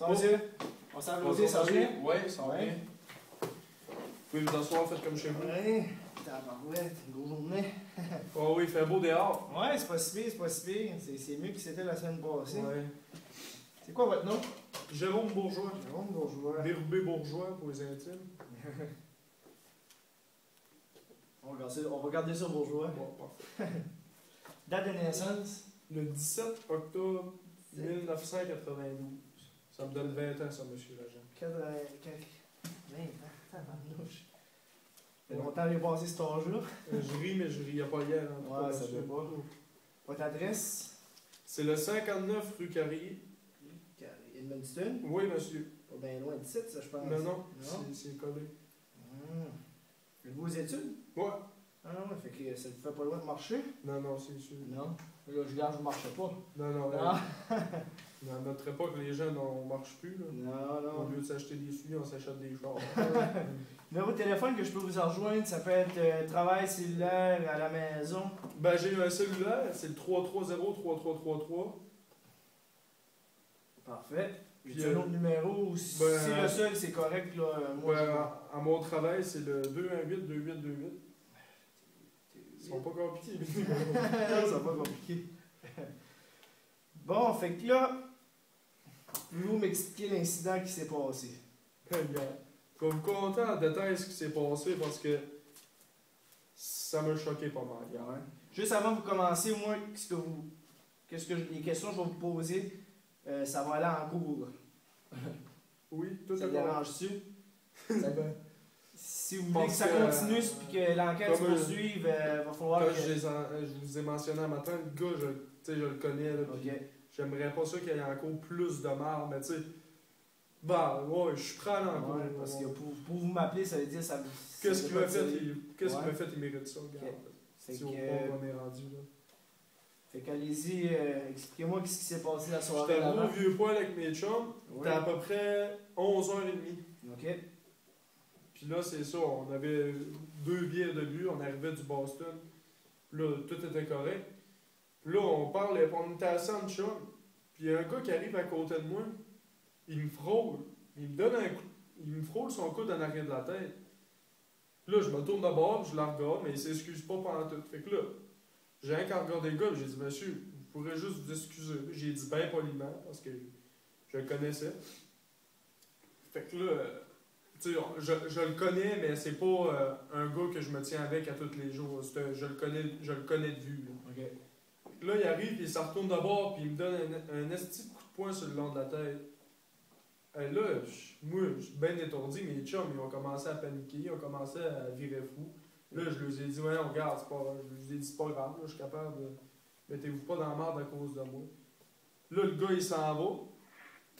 Ça va, monsieur? On s'en va aussi, ça va bien? Oui, ça va bien. Vous pouvez vous asseoir, faites comme chez vous. Oui, tabarouette, une grosse journée. Oh oui, il fait beau dehors. Ouais, c'est pas si pire, c'est pas si pire. C'est mieux que c'était la semaine passée. Ouais. C'est quoi votre nom? Jérôme Bourgeois. Jérôme Bourgeois. Bérubé Bourgeois pour les intimes. On va regarder ça, Bourgeois. Bon, parfait. Date de naissance? Le 17 octobre 1992. Ça me donne 20 ans, ça, monsieur l'agent. 20 ans, tabarnouche. Ça fait longtemps que j'ai passé cet âge-là. Je ris, mais je riais pas hier. Hein, Ouais, ça veut pas. Votre adresse? C'est le 59 rue Carrier. Edmundston? Oui, monsieur. Pas bien loin de site, ça, je pense. Non, Non? c'est collé. Faites-vous aux études? Ouais. Ah non, fait que ça ne fait pas loin de marcher? Non, c'est sûr. Non. Là, je garde, je ne marchais pas. Non. Non. À notre époque, les jeunes, on marche plus. Là. Non. Au lieu de s'acheter des souliers, on s'achète des chars. Le numéro de téléphone que je peux vous en rejoindre, ça peut être travail cellulaire à la maison. Ben, j'ai un cellulaire, c'est le 330-3333. Parfait. Puis, un autre numéro, si ben, c'est le seul, c'est correct. Là, moi, à mon travail, c'est le 218-2828. Ils sont pas compliqués. ça va pas compliqué. Bon, fait que là, vous m'expliquer l'incident qui s'est passé. Je vais vous conter en détail ce qui s'est passé parce que ça m'a choqué pas mal hier. Juste avant de vous commencer, moi, les questions que je vais vous poser, ça va aller en cours. Oui, tout Ça est te dérange-tu? Ben, Si vous voulez que ça continue et que l'enquête se poursuive, il va falloir Comme que... je vous ai mentionné un matin, le gars, je le connais. Là, Ok. j'aimerais pas ça qu'il y ait encore plus de marre, mais tu sais, bah ouais, je suis prêt à aller en cours. Ouais, parce que pour vous m'appeler, ça veut dire ça. Qu'est-ce qu'il m'a fait? Qu'est-ce Ouais. qu'il m'a fait? Il mérite ça, regarde. Fait Si que, au point on est rendu là. Fait qu'allez-y, expliquez-moi ce qui s'est passé la soirée J'étais d'avant. au vieux poil avec mes chums. Ouais. C'était à peu près 11h30. Ok. Puis là, c'est ça, on avait 2 bières de but, on arrivait du Boston. Là, tout était correct. Puis là, on parle, on était assis en chum. Puis il y a un gars qui arrive à côté de moi, il me frôle. Il me donne un coup. Il me frôle son coude en arrière de la tête. Puis là, je me tourne de bord, je la regarde, mais il s'excuse pas pendant tout. Fait que là, j'ai un qu'à regarder le gars, j'ai dit, monsieur, vous pourrez juste vous excuser. J'ai dit bien poliment, parce que je le connaissais. Fait que là, tu sais, je le connais, mais c'est pas un gars que je me tiens avec à tous les jours. Je le connais de vue. Là. Ok. Là, il arrive, puis il se retourne de bord, puis il me donne un esti de coup de poing sur le long de la tête. Là, moi, je suis bien étourdi, mes chums, ils ont commencé à paniquer, ils ont commencé à virer fou. Là, je leur ai dit, ouais, regarde, je leur ai dit, c'est pas grave, là, je suis capable de. Mettez-vous pas dans la merde à cause de moi. Là, le gars, il s'en va,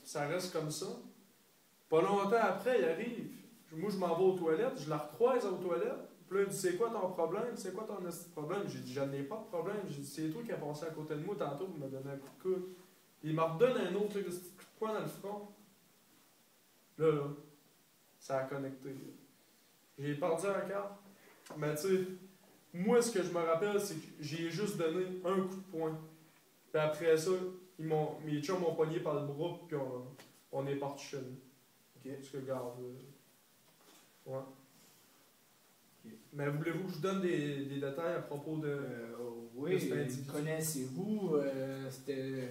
ça reste comme ça. Pas longtemps après, il arrive. Moi, je m'en vais aux toilettes, je la recroise aux toilettes. Puis là, il me dit, c'est quoi ton problème? C'est quoi ton problème? J'ai dit, je n'ai pas de problème. J'ai dit, c'est toi qui as passé à côté de moi tantôt pour me donner un coup de coude. Il me redonne un autre coup de poing dans le front. Là, ça a connecté. Là. J'ai perdu un quart. Mais tu sais, moi, ce que je me rappelle, c'est que j'ai juste donné un coup de poing. Puis après ça, mes chums m'ont pogné par le bras, puis on est parti chez nous. Ok. Parce que, regarde, ouais. Ok. Mais voulez-vous que je vous donne des détails à propos de Oui, cet individu? connaissez-vous? C'était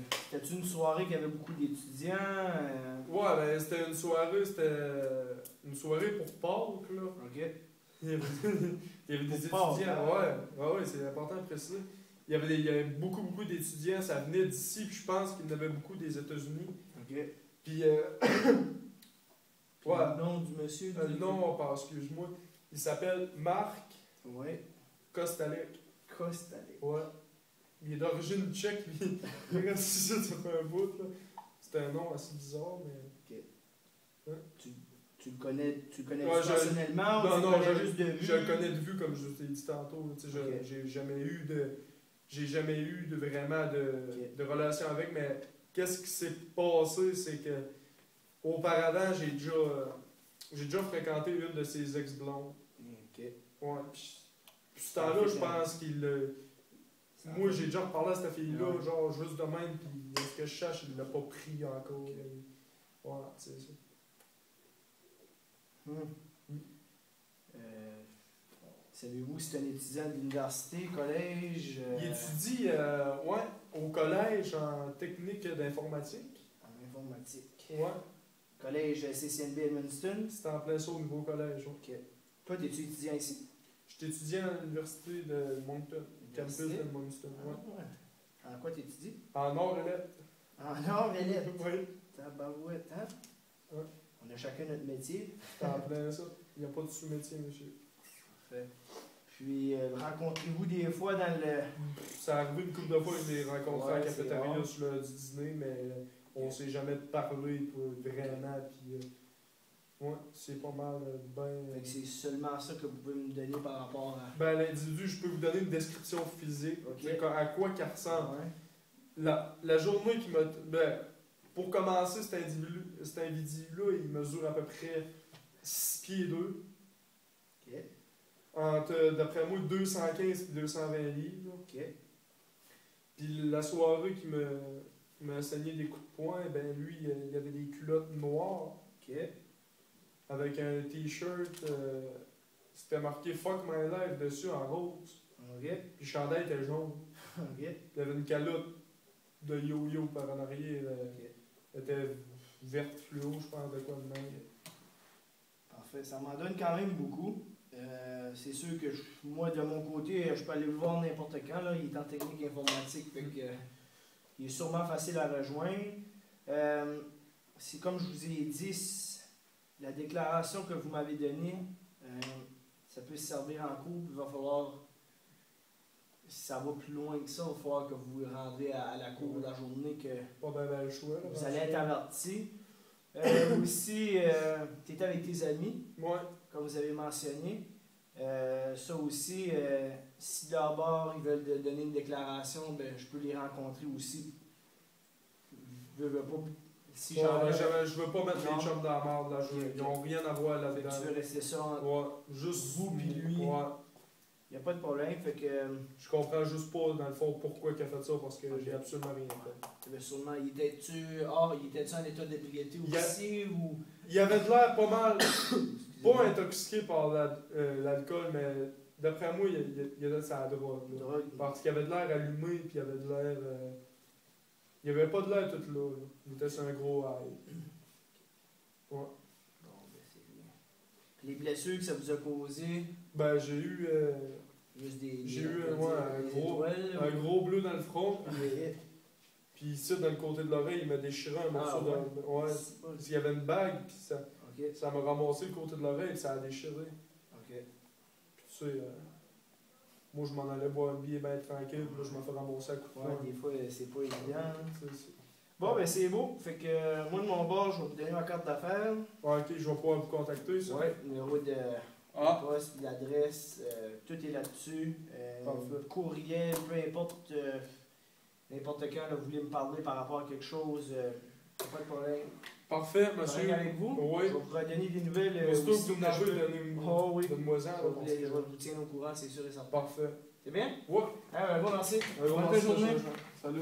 une soirée qui avait beaucoup d'étudiants? Ouais, ben c'était une soirée pour Pâques, là. Ok. Il y avait des Pour étudiants, Pâques, ouais, c'est important de préciser. Il y avait beaucoup d'étudiants, ça venait d'ici, puis je pense qu'il y en avait beaucoup des États-Unis. Ok. Puis, Puis le nom du monsieur? le nom, excuse-moi, il s'appelle Marc Ouais. Kostalek. Kostalek. Ouais. Il est d'origine tchèque, lui. Il est resté ici, ça fait un bout, là. C'est un nom assez bizarre, mais. Ok. Hein? Tu le connais Ouais, personnellement non, ou tu non, le connais juste de vue? je le connais de vue, comme je t'ai dit tantôt. Tu sais, Ok. j'ai jamais eu vraiment de relation avec, mais qu'est-ce qui s'est passé, c'est que auparavant, j'ai déjà fréquenté une de ses ex-blondes. Ok. Ouais, puis ce temps-là, je pense qu'il. Moi, j'ai déjà reparlé à cette fille-là, Ouais. genre juste de même, puis est-ce que je cherche, il l'a pas pris encore. Voilà, c'est ça. Hmm. Hmm. Savez-vous si c'est un étudiant de l'université, collège? Il étudie ouais, au collège en technique d'informatique. En informatique. Ouais. Collège CCNB Edmundston. C'était en plein ça au nouveau collège. Ouais. Ok. Toi, es-tu étudiant ici? J'étais étudiant à l'université de Moncton, campus de Moncton. Ouais. En quoi tu étudies? En or et lettres. En or et lettres. Oui. Tabarouette, hein? Ouais. On a chacun notre métier. C'était en plein ça. Il n'y a pas de sous-métier, monsieur. Parfait. Puis, rencontrez-vous des fois dans le... Ça arrivé une couple de fois que je l'ai rencontré Ouais, à la c'est cafétéria rare. sur l'heure du dîner, mais on s'est jamais parlé vraiment. Puis, ouais, c'est pas mal Fait que c'est seulement ça que vous pouvez me donner par rapport à... Ben, l'individu, je peux vous donner une description physique. Ok. C'est à quoi qu'il ressemble. Ouais. La journée qui m'a. Ben, pour commencer, cet individu-là, il mesure à peu près 6 pieds 2. Ok. Entre, d'après moi, 215 et 220 livres. Là. Ok. Puis la soirée qui m'a enseigné des coups de poing, ben lui, il avait des culottes noires Ok. avec un t-shirt. C'était marqué Fuck My Life dessus en rose. Ok. Puis le chandail était jaune. Ok. Il y avait une calotte de yo-yo par en arrière. Ok. Elle était verte fluo, je pense, de quoi de même. Parfait. Ça m'en donne quand même beaucoup. C'est sûr que moi, de mon côté, je peux aller le voir n'importe quand. Là. Il est en technique informatique. Fait que, il est sûrement facile à rejoindre. C'est comme je vous ai dit, la déclaration que vous m'avez donnée, ça peut se servir en cours. Il va falloir, si ça va plus loin que ça, il va falloir que vous vous rendrez à la cour de la journée, que Pas ben le choix. Là, vous allez être averti. Aussi, tu étais avec tes amis, Ouais. comme vous avez mentionné. Ça aussi, si d'abord ils veulent donner une déclaration, ben, je peux les rencontrer aussi. Je veux pas. Si Ouais, j'en ai- je veux pas mettre Non. les chums dans la marde, là. Ok. Ils ont rien à voir Fait que là-dedans. tu veux rester ça entre Ouais, juste vous puis lui. Ouais. Il n'y a pas de problème. Fait que Je comprends juste pas, dans le fond, pourquoi il a fait ça, parce que Ok. j'ai absolument rien fait. ben, sûrement, il était-tu en état d'ébriété Il y a- aussi ou. Il avait de l'air pas mal, pas intoxiqué par l'alcool, mais d'après moi, il avait de sa drogue. Là. Drogue. Parce qu'il avait de l'air allumé, puis il avait de l'air. Il avait pas de l'air tout là. Il était sur un gros high. Ouais. Bon, ben, c'est bien. Les blessures que ça vous a causées, Ben, j'ai eu. juste des. J'ai eu un des gros- étoiles, Un gros bleu dans le front, Ok. puis ici, dans le côté de l'oreille, il m'a déchiré un morceau ouais? dans. Ouais. C'est pas- Parce qu'il y avait une bague, puis Ok. ça m'a ramassé le côté de l'oreille, puis ça a déchiré. Ok. Puis tu sais, moi je m'en allais boire un billet bien tranquille, puis là je me fais ramasser à coup de Ouais, poing. des fois, c'est pas évident. C'est- Bon, ben c'est beau. Fait que moi, de mon bord, je vais vous donner ma carte d'affaires. Ouais, ok, je vais pouvoir vous contacter, ça. Ouais, numéro de Ah, poste, l'adresse, tout est là-dessus. Parfait. Courriel, peu importe, n'importe quand, là, vous voulez me parler par rapport à quelque chose, pas de problème. parfait, Je monsieur. vais avec vous. Oui. Je vais vous redonner des nouvelles. Aussitôt aussi que vous que je m'avez peux. donné Oh oui. donne-moi-en, Je là, vais vous- parce je que- vais vous tenir au courant, c'est sûr et certain. Parfait. C'est bien? Ouais. Ah, ben, bon, merci. Ouais, Bonne merci, journée. Salut.